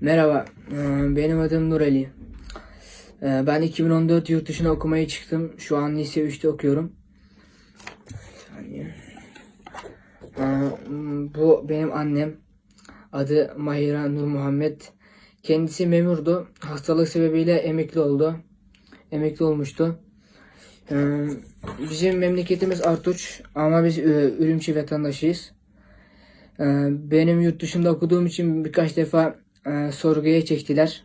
Merhaba, benim adım Nurali. Ben 2014 yurt dışına okumaya çıktım. Şu an lise 3'te okuyorum. Bu benim annem. Adı Mahira Nur Muhammed. Kendisi memurdu. Hastalık sebebiyle emekli olmuştu. Bizim memleketimiz Artuç ama biz Ürümçi vatandaşıyız. Benim yurt dışında okuduğum için birkaç defa sorguya çektiler.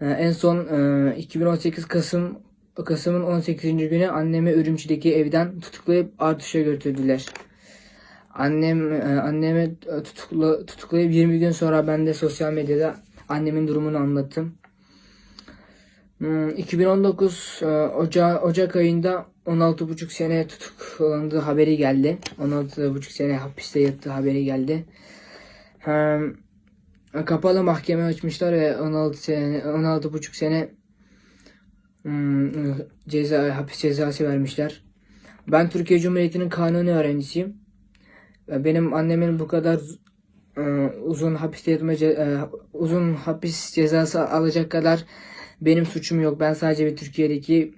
En son 2018 Kasım'ın 18. günü annemi Ürümçi'deki evden tutuklayıp Artuş'a götürdüler. Annemi tutuklayıp 20 gün sonra ben de sosyal medyada annemin durumunu anlattım. 2019 Ocak ayında 16,5 sene tutuklandığı haberi geldi. 16,5 sene hapiste yattığı haberi geldi. Kapalı mahkeme açmışlar ve 16,5 sene hapis cezası vermişler. Ben Türkiye Cumhuriyeti'nin kanuni öğrencisiyim. Benim annemin bu kadar uzun hapis cezası alacak kadar benim suçum yok. Ben sadece bir Türkiye'deki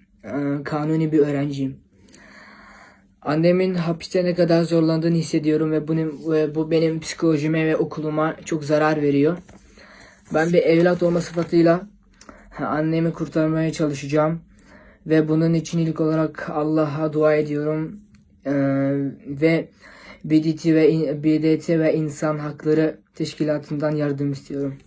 kanuni bir öğrenciyim. Annemin hapiste ne kadar zorlandığını hissediyorum ve bu benim psikolojime ve okuluma çok zarar veriyor. Ben bir evlat olma sıfatıyla annemi kurtarmaya çalışacağım ve bunun için ilk olarak Allah'a dua ediyorum ve BDT ve İnsan Hakları Teşkilatı'ndan yardım istiyorum.